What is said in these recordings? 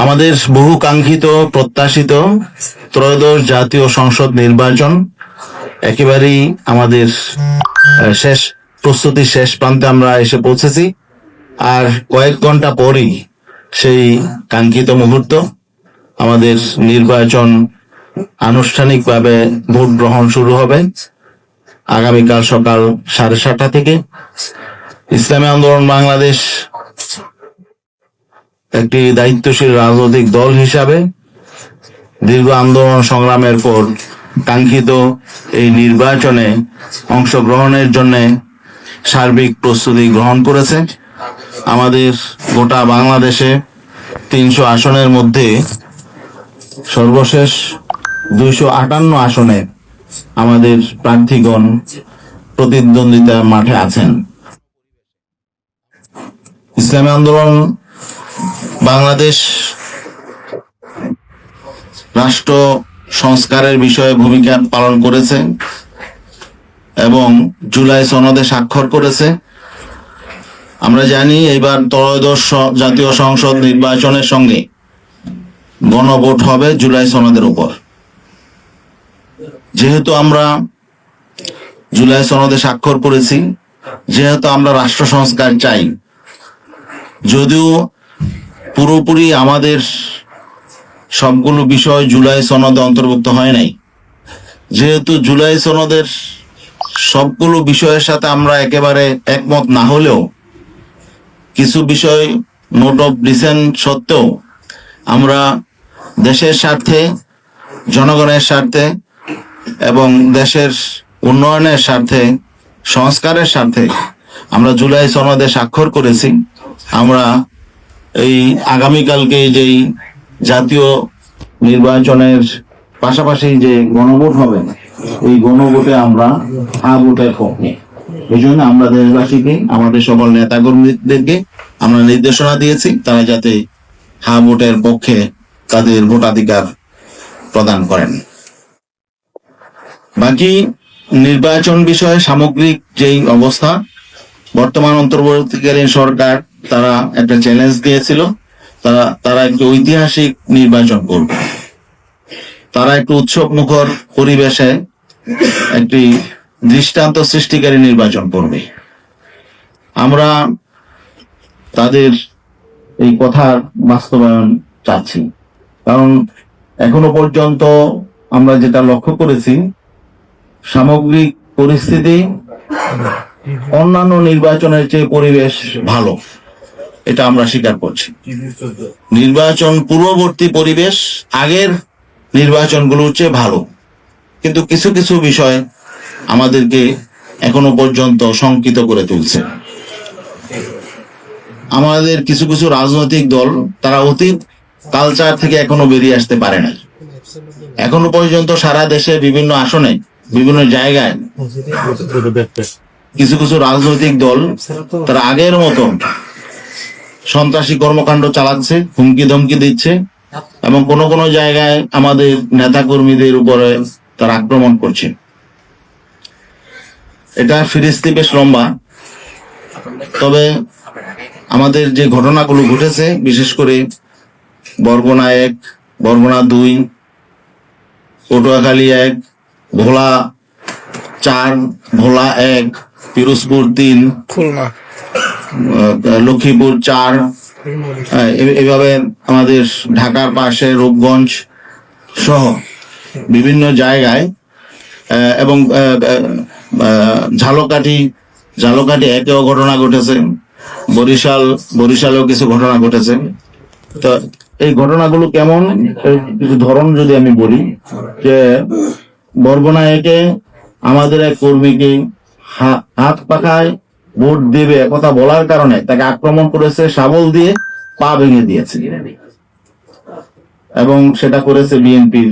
আমাদের বহু কাঙ্ক্ষিত প্রত্যাশিত ত্রয়োদশ জাতীয় সংসদ নির্বাচন একেবারেই আমাদের শেষ প্রস্তুতির শেষ প্রান্তে আমরা এসে পৌঁছেছি। আর কয়েক ঘন্টা পরই সেই কাঙ্ক্ষিত মুহূর্ত, আমাদের নির্বাচন আনুষ্ঠানিকভাবে ভোট গ্রহণ শুরু হবে আগামীকাল সকাল 7:30 থেকে। ইসলামী আন্দোলন বাংলাদেশ একটি দায়িত্বশীল রাজনৈতিক দল হিসাবে দীর্ঘ আন্দোলন সংগ্রামের পর কাঙ্ক্ষিত এই নির্বাচনে অংশগ্রহণের জন্য সার্বিক প্রস্তুতি গ্রহণ করেছে। আমাদের গোটা বাংলাদেশে 300 আসনের মধ্যে সর্বশেষ 258 আসনে আমাদের প্রার্থীগণ প্রতিদ্বন্দ্বিতার মাঠে আছেন। ইসলামী আন্দোলন বাংলাদেশ রাষ্ট্র সংস্কারের বিষয়ে ভূমিকা পালন করেছে এবং জুলাই সনদে স্বাক্ষর করেছে। আমরা জানি এবার ত্রয়োদশ জাতীয় সংসদ নির্বাচনের সঙ্গে গণভোট হবে জুলাই সনদের উপর। যেহেতু আমরা জুলাই সনদে স্বাক্ষর করেছি, যেহেতু আমরা রাষ্ট্র সংস্কার চাই, যদিও পুরোপুরি আমাদের সবগুলো বিষয় জুলাই সনদে অন্তর্ভুক্ত হয় নাই, যেহেতু জুলাই সনদের সবগুলো বিষয়ের সাথে আমরা একেবারে একমত না হলেও কিছু বিষয় নোট অফ ডিসেন্ট সত্ত্বেও আমরা দেশের স্বার্থে, জনগণের স্বার্থে এবং দেশের উন্নয়নের স্বার্থে, সংস্কারের স্বার্থে আমরা জুলাই সনদে স্বাক্ষর করেছি। আমরা এই আগামীকালকে যেই জাতীয় নির্বাচনের পাশাপাশি যে গণভোট হবে, এই গণভোটে আমরা হ্যাঁ ভোটের পক্ষে। এই জন্য আমরা দেশবাসীকে, আমাদের সকল নেতাকর্মীদেরকে আমরা নির্দেশনা দিয়েছি তারা যাতে হ্যাঁ ভোটের পক্ষে তাদের ভোটাধিকার প্রদান করেন। বাকি নির্বাচন বিষয়ে সামগ্রিক যেই অবস্থা, বর্তমান অন্তর্বর্তীকালীন সরকার তারা একটা চ্যালেঞ্জ দিয়েছিল, তারা একটি ঐতিহাসিক নির্বাচন করবে। তারা একটু উৎসব মুখর পরিবেশে একটি দৃষ্টান্ত সৃষ্টিকারী নির্বাচন করবে। আমরা তাদের এই কথার বাস্তবায়ন চাচ্ছি, কারণ এখনো পর্যন্ত আমরা যেটা লক্ষ্য করেছি, সামগ্রিক পরিস্থিতি অন্যান্য নির্বাচনের চেয়ে পরিবেশ ভালো, এটা আমরা স্বীকার করছি। নির্বাচন পূর্ববর্তী পরিবেশ আগের নির্বাচনগুলোর চেয়ে ভালো, কিন্তু কিছু কিছু বিষয় আমাদেরকে এখনো পর্যন্ত শঙ্কিত করে তুলছে। আমাদের কিছু কিছু রাজনৈতিক দল তারা অতীত কালচার থেকে এখনো বেরিয়ে আসতে পারে না। এখনো পর্যন্ত সারা দেশে বিভিন্ন আসনে, বিভিন্ন জায়গায় কিছু কিছু রাজনৈতিক দল তারা আগের মতো সন্ত্রাসী কর্মকাণ্ড চালাচ্ছে, হুমকি ধমকি দিচ্ছে এবং কোন কোন জায়গায় আমাদের নেতাকর্মীদের উপরে তারা আক্রমণ করছে। এটা ফিরিস্তি বেশ লম্বা, তবে আমাদের যে ঘটনাগুলো ঘটেছে, বিশেষ করে বরগুনা 1, বরগুনা 2, পটুয়াখালী 1, ভোলা 4, ভোলা 1, পিরোজপুর 3, খুলনা, লক্ষ্মীপুর 4, এভাবে আমাদের ঢাকার পাশে রূপগঞ্জ সহ বিভিন্ন জায়গায় এবং ঝালকাঠি 1-এও ঘটনা ঘটেছে, বরিশালেও কিছু ঘটনা ঘটেছে। তো এই ঘটনাগুলো কেমন, কিছু ধরন যদি আমি বলি, যে বরগুনা 1-এ আমাদের এক কর্মীকে হাত পাখায় ভোট দেবে কথা বলার কারণে তাকে আক্রমণ করেছে, শাবল দিয়ে পা ভেঙে দিয়েছে এবং সেটা করেছে বিএনপির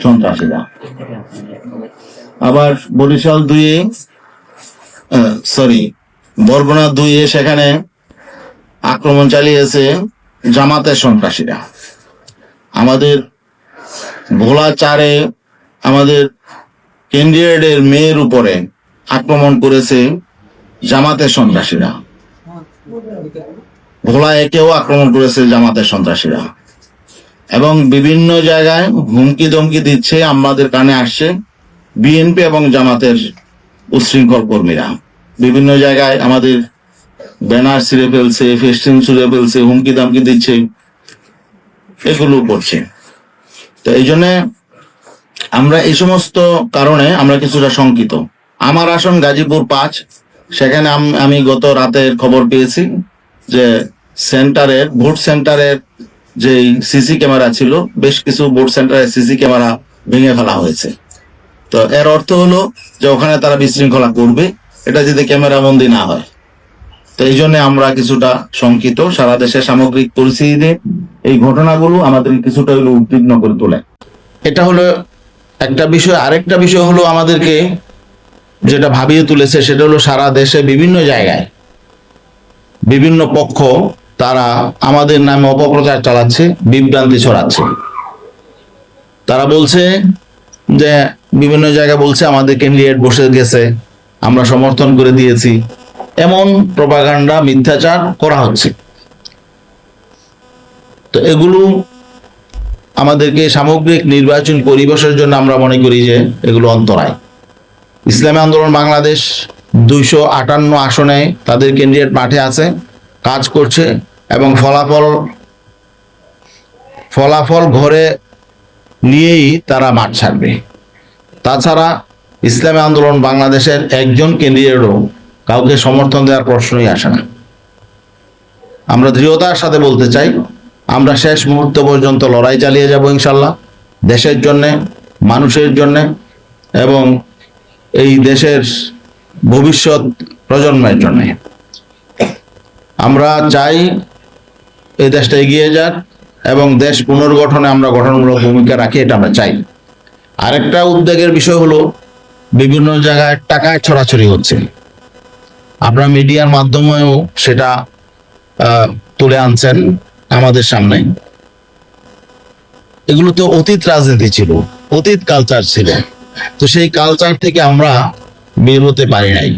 সন্ত্রাসীরা। আবার বরগুনা 2-এ সেখানে আক্রমণ চালিয়েছে জামাতের সন্ত্রাসীরা। আমাদের ভোলা 4-এ আমাদের ক্যান্ডিডেটের মেয়ের উপরে আক্রমণ করেছে জামাতের সন্ত্রাসীরা। ভোলা 1-এও আক্রমণ করেছে জামাতের সন্ত্রাসীরা। এবং বিভিন্ন জায়গায় হুমকি ধমকি দিচ্ছে, আমাদের কানে আসছে বিএনপি এবং জামাতের উচ্ছৃঙ্খল কর্মীরা বিভিন্ন জায়গায় আমাদের ব্যানার ছিঁড়ে ফেলছে, ফেস্টিং ছুঁড়ে ফেলছে, হুমকি দামকি দিচ্ছে, এগুলো করছে। তো এই জন্য আমরা এই সমস্ত কারণে আমরা কিছুটা শঙ্কিত। আমার আসন গাজীপুর 5, সেখানে আমি গত রাতের খবর পেয়েছি যে ভোট সেন্টারের যে সিসি ক্যামেরা ছিল, বেশ কিছু ভোট সেন্টারের সিসি ক্যামেরা ভেঙে ফেলা হয়েছে। তো এর অর্থ হলো যে ওখানে তারা বিশৃঙ্খলা করবে, এটা যদি ক্যামেরা বন্দি না হয়। তো এই জন্য আমরা কিছুটা শঙ্কিত। সারা দেশের সামগ্রিক পরিস্থিতিতে এই ঘটনাগুলো আমাদের কিছুটা হলো উদ্বিগ্ন করে তোলে। এটা হলো একটা বিষয়। আরেকটা বিষয় হলো আমাদেরকে যেটা ভাবিয়ে তুলেছে, সেটা হলো সারা দেশে বিভিন্ন জায়গায় বিভিন্ন পক্ষ তারা আমাদের নামে অপপ্রচার চালাচ্ছে, বিভ্রান্তি ছড়াচ্ছে। তারা বলছে যে বিভিন্ন জায়গায় বলছে আমাদের ক্যান্ডিডেট বসে গেছে, আমরা সমর্থন করে দিয়েছি, এমন প্রপাগান্ডা মিথ্যাচার করা হচ্ছে। তো এগুলো আমাদেরকে সামগ্রিক নির্বাচন পরিবেশের জন্য আমরা মনে করি যে এগুলো অন্তরায়। ইসলামী আন্দোলন বাংলাদেশ 258 আসনে তাদের ক্যান্ডিডেট মাঠে আছে, কাজ করছে এবং ফলাফল ঘরে নিয়েই তারা মাঠ ছাড়বে। তাছাড়া ইসলামী আন্দোলন বাংলাদেশের একজন ক্যান্ডিডেটও কাউকে সমর্থন দেওয়ার প্রশ্নই আসে না। আমরা দৃঢ়তার সাথে বলতে চাই, আমরা শেষ মুহূর্ত পর্যন্ত লড়াই চালিয়ে যাব ইনশাল্লাহ, দেশের জন্যে, মানুষের জন্যে এবং এই দেশের ভবিষ্যৎ প্রজন্মের জন্যে। আমরা চাই এই দেশটা এগিয়ে যাক এবং দেশ পুনর্গঠনে আমরা গঠনমূলক ভূমিকা রাখি, এটা আমরা চাই। আরেকটা উদ্বেগের বিষয় হলো বিভিন্ন জায়গায় টাকায় ছড়াছড়ি হচ্ছে। আপনারা মিডিয়ার মাধ্যমেও সেটা তুলে আনছেন আমাদের সামনে। এগুলো তো অতীত রাজনীতি ছিল, অতীত কালচার ছিল। তো সেই কালচার থেকে আমরা বের হতে পারি নাই।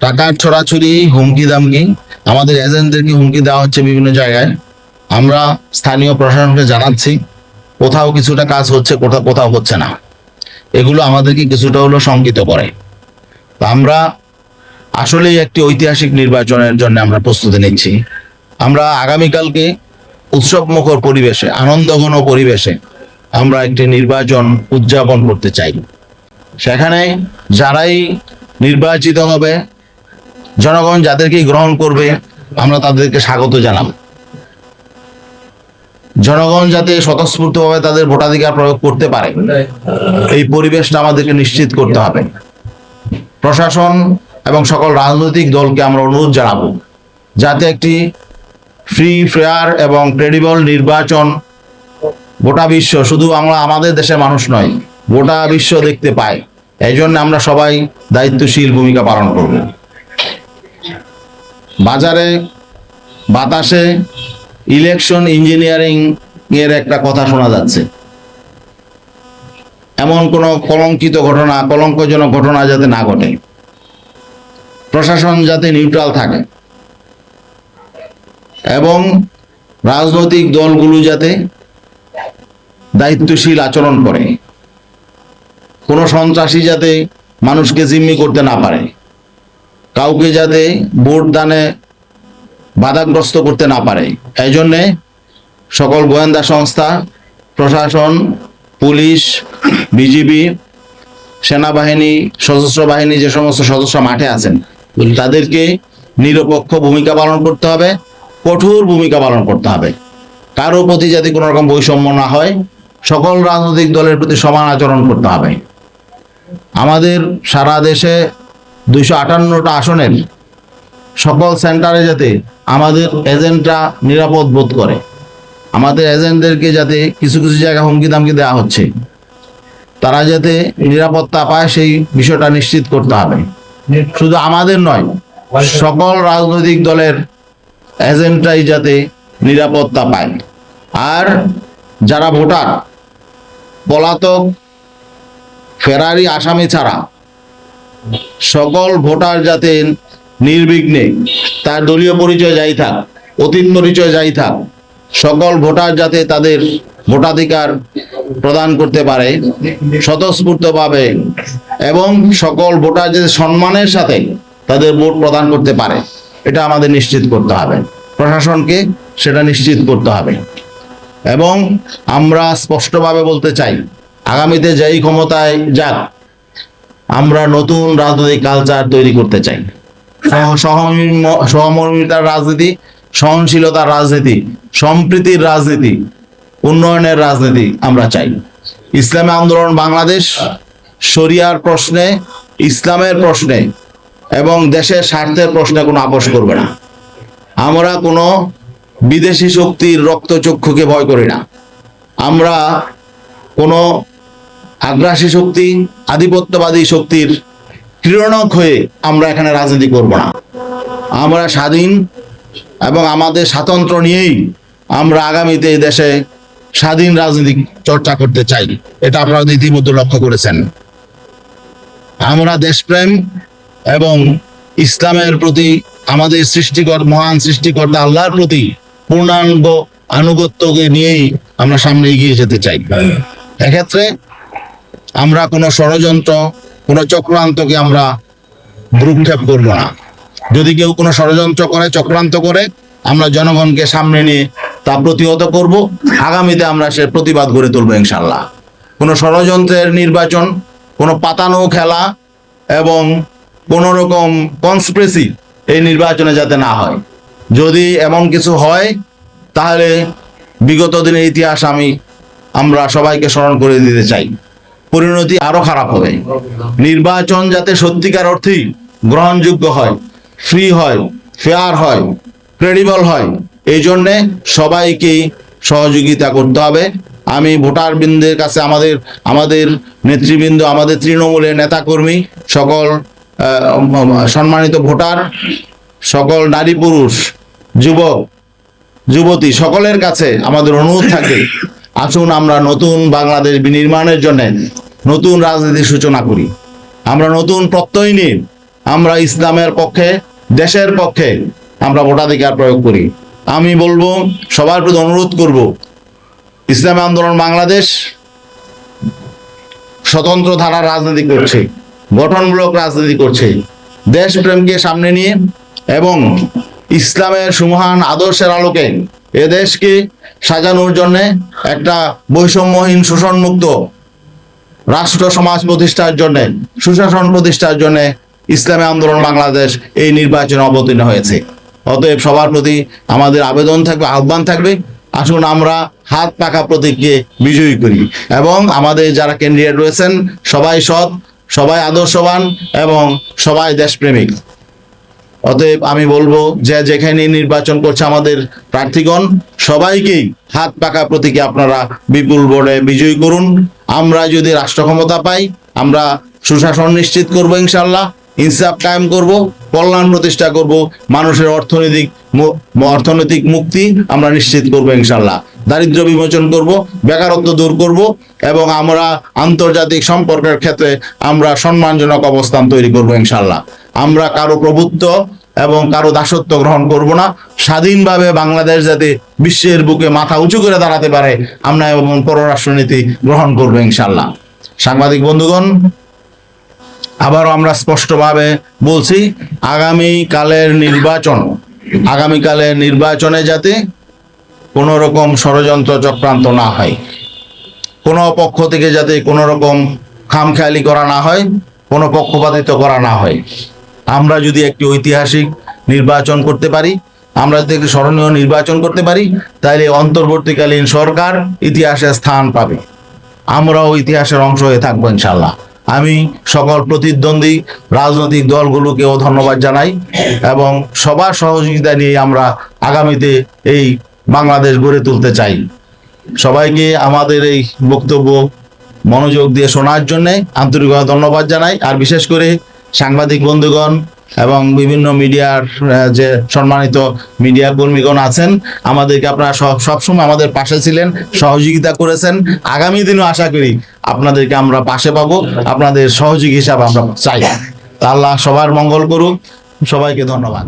টাকার ছড়াছড়ি, হুমকি দামকি, আমাদের এজেন্টদেরকে হুমকি দেওয়া হচ্ছে বিভিন্ন জায়গায়। আমরা স্থানীয় প্রশাসনকে জানাচ্ছি, কোথাও কিছুটা কাজ হচ্ছে, কোথাও হচ্ছে না। এগুলো আমাদেরকে কিছুটা হলো শঙ্কিত করে। তো আমরা আসলেই একটি ঐতিহাসিক নির্বাচনের জন্য আমরা প্রস্তুতি নিচ্ছি। আমরা আগামীকালকে উৎসবমুখর পরিবেশে, আনন্দঘন পরিবেশে আমরা একটি নির্বাচন উদযাপন করতে চাই। সেখানে যারাই নির্বাচিত হবে, জনগণ যাদেরকে গ্রহণ করবে, আমরা তাদেরকে স্বাগত জানাব। জনগণ যাতে স্বতঃস্ফূর্তভাবে তাদের ভোটাধিকার প্রয়োগ করতে পারে, এই পরিবেশটা আমাদেরকে নিশ্চিত করতে হবে। প্রশাসন এবং সকল রাজনৈতিক দলকে আমরা অনুরোধ জানাবো যাতে একটি ফ্রি, ফেয়ার এবং ক্রেডিবল নির্বাচন গোটা বিশ্ব, শুধু আমরা আমাদের দেশের মানুষ নয়, গোটা বিশ্ব দেখতে পায়। এই জন্য আমরা সবাই দায়িত্বশীল ভূমিকা পালন করব। বাজারে বাতাসে ইলেকশন ইঞ্জিনিয়ারিং এর একটা কথা শোনা যাচ্ছে। এমন কোনো কলঙ্কিত ঘটনা, কলঙ্কজনক ঘটনা যাতে না ঘটে, প্রশাসন যাতে নিউট্রাল থাকে এবং রাজনৈতিক দলগুলো যাতে দায়িত্বশীল আচরণ করে, কোনো সন্ত্রাসী যাতে মানুষকে জিম্মি করতে না পারে, কাউকে যাতে ভোট দানে বাধাগ্রস্ত করতে না পারে। এই জন্যে সকল গোয়েন্দা সংস্থা, প্রশাসন, পুলিশ, বিজিবি, সেনাবাহিনী, সশস্ত্র বাহিনী, যে সমস্ত সদস্য মাঠে আছেন, তাদেরকে নিরপেক্ষ ভূমিকা পালন করতে হবে, কঠোর ভূমিকা পালন করতে হবে। কারো প্রতি যাতে কোনো রকম বৈষম্য না হয়, সকল রাজনৈতিক দলের প্রতি সমান আচরণ করতে হবে। আমাদের সারা দেশে 258টা আসনের সকল সেন্টারে যাতে আমাদের এজেন্টরা নিরাপদ বোধ করে, আমাদের এজেন্টদেরকে যাতে কিছু কিছু জায়গায় হুমকি দামকি দেওয়া হচ্ছে, তারা যাতে নিরাপত্তা পায়, সেই বিষয়টা নিশ্চিত করতে হবে। শুধু আমাদের নয়, সকল রাজনৈতিক দলের এজেন্টরাই যাতে নিরাপত্তা পায়। আর যারা ভোটার, পলাতক, ফেরারি আসামি ছাড়া সকল ভোটার যাতে নির্বিঘ্নে তার দলীয় পরিচয় যাই থাক, অতীত পরিচয় যাই থাক, সকল ভোটার যাতে তাদের ভোটাধিকার প্রদান করতে পারে স্বতঃস্ফূর্তভাবে, এবং সকল ভোটার যাতে সম্মানের সাথে তাদের ভোট প্রদান করতে পারে, এটা আমাদের নিশ্চিত করতে হবে। প্রশাসনকে সেটা নিশ্চিত করতে হবে। এবং আমরা স্পষ্টভাবে বলতে চাই, আগামীতে যেই ক্ষমতায় যাক, আমরা নতুন রাজনৈতিক কালচার তৈরি করতে চাই। সহমর্মিতার রাজনীতি, সহনশীলতার রাজনীতি, সম্প্রীতির রাজনীতি, উন্নয়নের রাজনীতি আমরা চাই। ইসলামী আন্দোলন বাংলাদেশ শরিয়ার প্রশ্নে, ইসলামের প্রশ্নে এবং দেশের স্বার্থের প্রশ্নে কোনো আপোষ করবে না। আমরা কোনো বিদেশি শক্তির রক্তচক্ষুকে ভয় করি না। আমরা কোনো আগ্রাসী শক্তি, আধিপত্যবাদী শক্তির ক্রীড়নক হয়ে আমরা এখানে রাজনীতি করব না। আমরা স্বাধীন এবং আমাদের স্বাতন্ত্র্য নিয়েই আমরা আগামীতে এই দেশে স্বাধীন রাজনীতি চর্চা করতে চাই। এটা আপনারা ইতিমধ্যে লক্ষ্য করেছেন। আমরা দেশপ্রেম এবং ইসলামের প্রতি, আমাদের মহান সৃষ্টিকর্তা আল্লাহর প্রতি পূর্ণাঙ্গ আনুগত্যকে নিয়েই আমরা সামনে এগিয়ে যেতে চাই। এক্ষেত্রে আমরা কোনো ষড়যন্ত্র, কোনো চক্রান্তকে আমরা ভ্রুক্ষেপ করব না। যদি কেউ কোনো ষড়যন্ত্র করে, চক্রান্ত করে, আমরা জনগণকে সামনে নিয়ে তা প্রতিহত করব। আগামীতে আমরা সে প্রতিবাদ গড়ে তুলবো ইনশাল্লাহ। কোনো ষড়যন্ত্রের নির্বাচন, কোনো পাতানো খেলা এবং কোনো রকম কনস্পিরেসি এই নির্বাচনে যাতে না হয়। যদি এমন কিছু হয় তাহলে বিগত দিনের ইতিহাস আমরা সবাইকে স্মরণ করে দিতে চাই। পরিণতি আরো খারাপ হবে। নির্বাচন যাতে সত্যিকার অর্থেই গ্রহণযোগ্য হয়, ফ্রি হয়, ফেয়ার হয়, ক্রেডিবল হয়, এই জন্যে সবাইকেই সহযোগিতা করতে হবে। আমি ভোটার বৃন্দের কাছে, আমাদের নেতৃবৃন্দ, আমাদের তৃণমূলের নেতাকর্মী, সকল সম্মানিত ভোটার, সকল নারী পুরুষ, যুবক যুবতী সকলের কাছে আমাদের অনুরোধ থাকে, আসুন আমরা নতুন বাংলাদেশ বিনির্মাণের জন্য নতুন রাজনীতির সূচনা করি। আমরা নতুন প্রত্যয় নিয়ে আমরা ইসলামের পক্ষে, দেশের পক্ষে আমরা ভোটাধিকার প্রয়োগ করি। আমি বলবো, সবার প্রতি অনুরোধ করব, ইসলামী আন্দোলন বাংলাদেশ স্বতন্ত্র ধারার রাজনীতি করছে, গঠনমূলক রাজনীতি করছে, দেশপ্রেমকে সামনে নিয়ে এবং ইসলামের সুমহান আদর্শের আলোকে এদেশকে সাজানোর জন্য একটা বৈষম্যহীন, শোষণমুক্ত রাষ্ট্র সমাজ প্রতিষ্ঠার জন্য, সুশাসন প্রতিষ্ঠার জন্য ইসলামী আন্দোলন বাংলাদেশ এই নির্বাচনে অবতীর্ণ হয়েছে। অতএব সবার প্রতি আমাদের আবেদন থাকবে, আহ্বান থাকবে, আসুন আমরা হাত পাকা প্রতীককে বিজয়ী করি এবং আমাদের যারা ক্যান্ডিডেট রয়েছেন সবাই সৎ, সবাই আদর্শবান এবং সবাই দেশপ্রেমিক। অতএব আমি বলবো, যে যেখানে নির্বাচন করছে আমাদের প্রার্থীগণ, সবাইকেই হাত পাকা প্রতীকে আপনারা বিপুল ভোটে বিজয়ী করুন। আমরা যদি রাষ্ট্র ক্ষমতা পাই, আমরা সুশাসন নিশ্চিত করব ইনশাল্লাহ, ইনসাফ কায়েম করব, কল্যাণ প্রতিষ্ঠা করব, মানুষের অর্থনৈতিক মুক্তি আমরা নিশ্চিত করব ইনশাল্লাহ, দারিদ্র বিমোচন করব, বেকারত্ব দূর করব এবং আমরা আন্তর্জাতিক সম্পর্কের ক্ষেত্রে আমরা সম্মানজনক অবস্থান তৈরি করব ইনশাল্লাহ। আমরা কারো প্রভুত্ব এবং কারো দাসত্ব গ্রহণ করব না। স্বাধীনভাবে বাংলাদেশ যাতে বিশ্বের বুকে মাথা উঁচু করে দাঁড়াতে পারে, আমরা এবং পররাষ্ট্রনীতি গ্রহণ করব ইনশাল্লাহ। সাংবাদিক বন্ধুগণ, আবারও আমরা স্পষ্টভাবে বলছি, আগামীকালের নির্বাচনে যাতে কোনো রকম ষড়যন্ত্র চক্রান্ত না হয়, কোনো পক্ষ থেকে যাতে কোনো রকম খামখেয়ালি করা না হয়, কোনো পক্ষপাতিত্ব করা না হয়। আমরা যদি একটি ঐতিহাসিক নির্বাচন করতে পারি, আমরা যদি একটি স্মরণীয় নির্বাচন করতে পারি, তাহলে অন্তর্বর্তীকালীন সরকার ইতিহাসে স্থান পাবে, আমরাও ইতিহাসের অংশ হয়ে থাকবো ইনশাল্লাহ। আমি সকল প্রতিদ্বন্দ্বী রাজনৈতিক দলগুলোকেও ধন্যবাদ জানাই এবং সবার সহযোগিতা নিয়ে আমরা আগামীতে এই বাংলাদেশ গড়ে তুলতে চাই। সবাইকে আমাদের এই বক্তব্য মনোযোগ দিয়ে শোনার জন্য আন্তরিকভাবে ধন্যবাদ জানাই। আর বিশেষ করে সাংবাদিক বন্ধুগণ এবং বিভিন্ন মিডিয়ার যে সম্মানিত মিডিয়া কর্মীগণ আছেন, আমাদেরকে আপনারা সবসময় আমাদের পাশে ছিলেন, সহযোগিতা করেছেন। আগামী দিনও আশা করি আপনাদেরকে আমরা পাশে পাবো, আপনাদের সহযোগী হিসাবে আমরা চাই। আল্লাহ সবার মঙ্গল করুক। সবাইকে ধন্যবাদ।